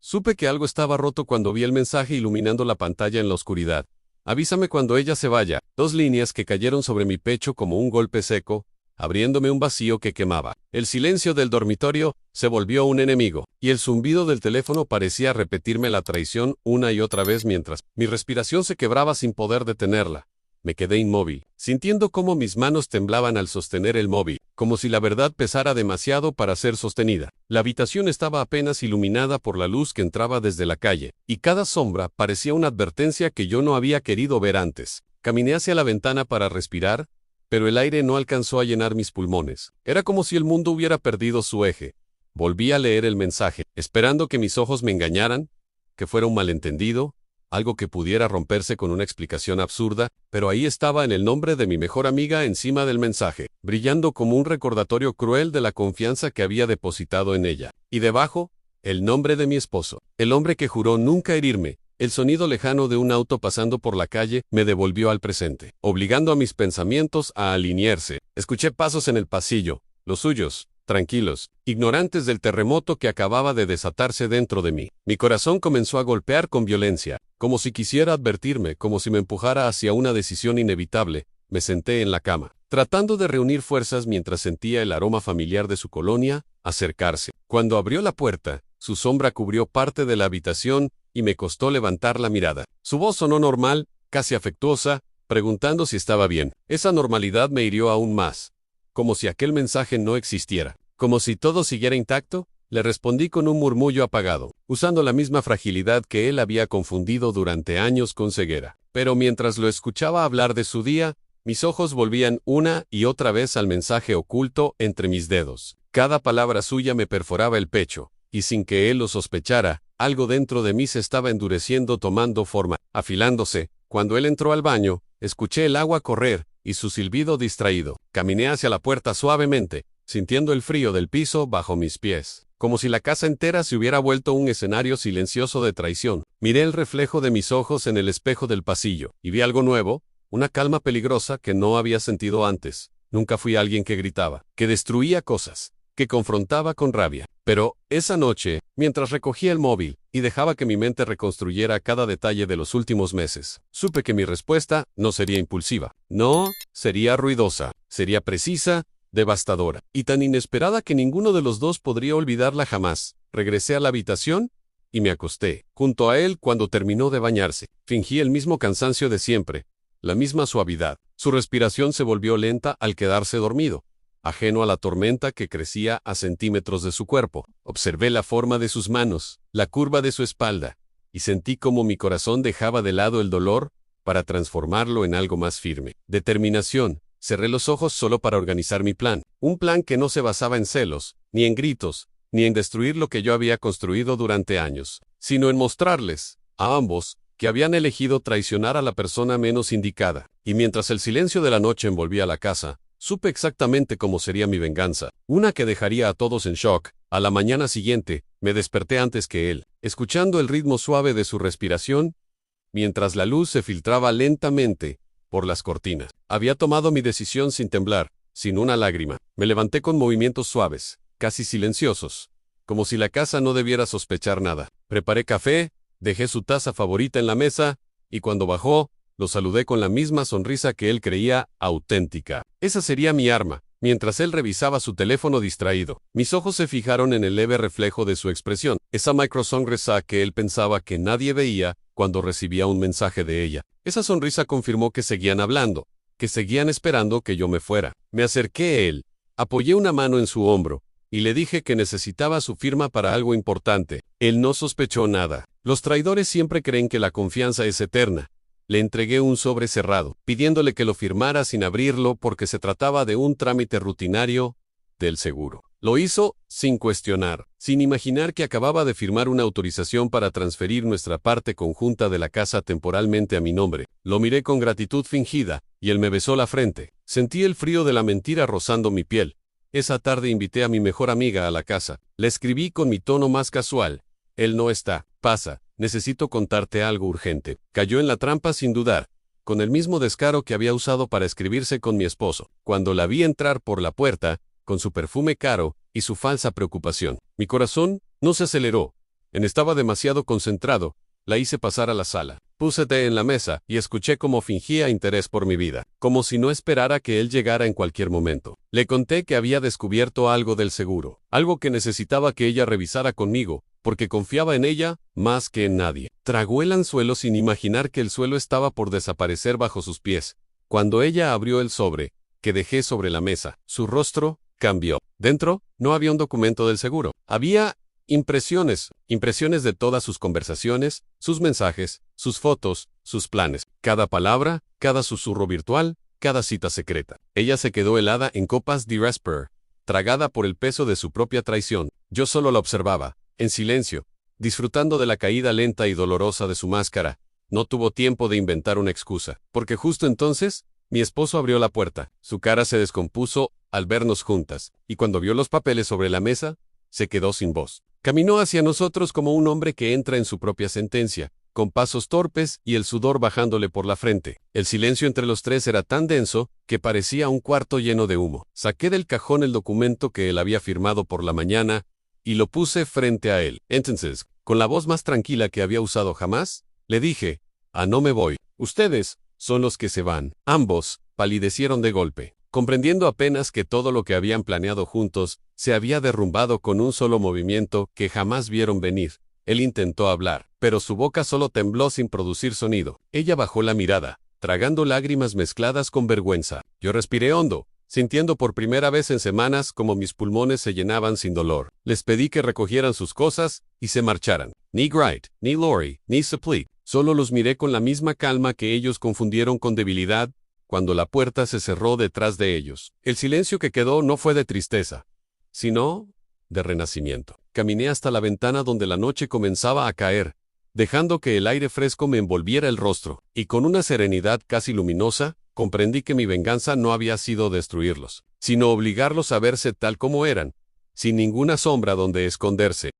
Supe que algo estaba roto cuando vi el mensaje iluminando la pantalla en la oscuridad. Avísame cuando ella se vaya. 2 líneas que cayeron sobre mi pecho como un golpe seco, abriéndome un vacío que quemaba. El silencio del dormitorio se volvió un enemigo, y el zumbido del teléfono parecía repetirme la traición una y otra vez mientras mi respiración se quebraba sin poder detenerla. Me quedé inmóvil, sintiendo cómo mis manos temblaban al sostener el móvil, como si la verdad pesara demasiado para ser sostenida. La habitación estaba apenas iluminada por la luz que entraba desde la calle, y cada sombra parecía una advertencia que yo no había querido ver antes. Caminé hacia la ventana para respirar, pero el aire no alcanzó a llenar mis pulmones. Era como si el mundo hubiera perdido su eje. Volví a leer el mensaje, esperando que mis ojos me engañaran, que fuera un malentendido, algo que pudiera romperse con una explicación absurda, pero ahí estaba en el nombre de mi mejor amiga encima del mensaje, brillando como un recordatorio cruel de la confianza que había depositado en ella. Y debajo, el nombre de mi esposo, el hombre que juró nunca herirme. El sonido lejano de un auto pasando por la calle me devolvió al presente, obligando a mis pensamientos a alinearse. Escuché pasos en el pasillo, los suyos, tranquilos, ignorantes del terremoto que acababa de desatarse dentro de mí. Mi corazón comenzó a golpear con violencia, como si quisiera advertirme, como si me empujara hacia una decisión inevitable. Me senté en la cama, tratando de reunir fuerzas mientras sentía el aroma familiar de su colonia acercarse. Cuando abrió la puerta, su sombra cubrió parte de la habitación y me costó levantar la mirada. Su voz sonó normal, casi afectuosa, preguntando si estaba bien. Esa normalidad me hirió aún más, como si aquel mensaje no existiera, como si todo siguiera intacto. Le respondí con un murmullo apagado, usando la misma fragilidad que él había confundido durante años con ceguera. Pero mientras lo escuchaba hablar de su día, mis ojos volvían una y otra vez al mensaje oculto entre mis dedos. Cada palabra suya me perforaba el pecho, y sin que él lo sospechara, algo dentro de mí se estaba endureciendo, tomando forma, afilándose. Cuando él entró al baño, escuché el agua correr y su silbido distraído. Caminé hacia la puerta suavemente, sintiendo el frío del piso bajo mis pies, como si la casa entera se hubiera vuelto un escenario silencioso de traición. Miré el reflejo de mis ojos en el espejo del pasillo, y vi algo nuevo, una calma peligrosa que no había sentido antes. Nunca fui alguien que gritaba, que destruía cosas, que confrontaba con rabia. Pero, esa noche, mientras recogía el móvil y dejaba que mi mente reconstruyera cada detalle de los últimos meses, supe que mi respuesta no sería impulsiva. No, sería ruidosa, sería precisa, devastadora, y tan inesperada que ninguno de los dos podría olvidarla jamás. Regresé a la habitación y me acosté junto a él cuando terminó de bañarse. Fingí el mismo cansancio de siempre, la misma suavidad. Su respiración se volvió lenta al quedarse dormido, ajeno a la tormenta que crecía a centímetros de su cuerpo. Observé la forma de sus manos, la curva de su espalda, y sentí como mi corazón dejaba de lado el dolor para transformarlo en algo más firme. Determinación. Cerré los ojos solo para organizar mi plan. Un plan que no se basaba en celos, ni en gritos, ni en destruir lo que yo había construido durante años, sino en mostrarles, a ambos, que habían elegido traicionar a la persona menos indicada. Y mientras el silencio de la noche envolvía la casa, supe exactamente cómo sería mi venganza, una que dejaría a todos en shock. A la mañana siguiente, me desperté antes que él, escuchando el ritmo suave de su respiración, mientras la luz se filtraba lentamente por las cortinas. Había tomado mi decisión sin temblar, sin una lágrima. Me levanté con movimientos suaves, casi silenciosos, como si la casa no debiera sospechar nada. Preparé café, dejé su taza favorita en la mesa, y cuando bajó, lo saludé con la misma sonrisa que él creía auténtica. Esa sería mi arma. Mientras él revisaba su teléfono distraído, mis ojos se fijaron en el leve reflejo de su expresión, esa microsonrisa que él pensaba que nadie veía cuando recibía un mensaje de ella. Esa sonrisa confirmó que seguían hablando, que seguían esperando que yo me fuera. Me acerqué a él, apoyé una mano en su hombro, y le dije que necesitaba su firma para algo importante. Él no sospechó nada. Los traidores siempre creen que la confianza es eterna. Le entregué un sobre cerrado, pidiéndole que lo firmara sin abrirlo porque se trataba de un trámite rutinario del seguro. Lo hizo sin cuestionar, sin imaginar que acababa de firmar una autorización para transferir nuestra parte conjunta de la casa temporalmente a mi nombre. Lo miré con gratitud fingida, y él me besó la frente. Sentí el frío de la mentira rozando mi piel. Esa tarde invité a mi mejor amiga a la casa. Le escribí con mi tono más casual. Él no está. Pasa. Necesito contarte algo urgente. Cayó en la trampa sin dudar, con el mismo descaro que había usado para escribirse con mi esposo. Cuando la vi entrar por la puerta, con su perfume caro y su falsa preocupación, mi corazón no se aceleró, Estaba demasiado concentrado. La hice pasar a la sala. Puse té en la mesa y escuché cómo fingía interés por mi vida, como si no esperara que él llegara en cualquier momento. Le conté que había descubierto algo del seguro, algo que necesitaba que ella revisara conmigo, porque confiaba en ella más que en nadie. Tragó el anzuelo sin imaginar que el suelo estaba por desaparecer bajo sus pies. Cuando ella abrió el sobre, que dejé sobre la mesa, su rostro cambió. Dentro no había un documento del seguro. Había impresiones de todas sus conversaciones, sus mensajes, sus fotos, sus planes. Cada palabra, cada susurro virtual, cada cita secreta. Ella se quedó helada en copas de Rasper, tragada por el peso de su propia traición. Yo solo la observaba, en silencio, disfrutando de la caída lenta y dolorosa de su máscara. No tuvo tiempo de inventar una excusa, porque justo entonces, mi esposo abrió la puerta. Su cara se descompuso al vernos juntas, y cuando vio los papeles sobre la mesa, se quedó sin voz. Caminó hacia nosotros como un hombre que entra en su propia sentencia, con pasos torpes y el sudor bajándole por la frente. El silencio entre los tres era tan denso que parecía un cuarto lleno de humo. Saqué del cajón el documento que él había firmado por la mañana y lo puse frente a él. Entonces, con la voz más tranquila que había usado jamás, le dije: no me voy. Ustedes son los que se van. Ambos palidecieron de golpe, comprendiendo apenas que todo lo que habían planeado juntos se había derrumbado con un solo movimiento que jamás vieron venir. Él intentó hablar, pero su boca solo tembló sin producir sonido. Ella bajó la mirada, tragando lágrimas mezcladas con vergüenza. Yo respiré hondo, sintiendo por primera vez en semanas como mis pulmones se llenaban sin dolor. Les pedí que recogieran sus cosas y se marcharan. Ni Wright, ni Lori, ni Suplee. Solo los miré con la misma calma que ellos confundieron con debilidad cuando la puerta se cerró detrás de ellos. El silencio que quedó no fue de tristeza, sino de renacimiento. Caminé hasta la ventana donde la noche comenzaba a caer, dejando que el aire fresco me envolviera el rostro, y con una serenidad casi luminosa, comprendí que mi venganza no había sido destruirlos, sino obligarlos a verse tal como eran, sin ninguna sombra donde esconderse.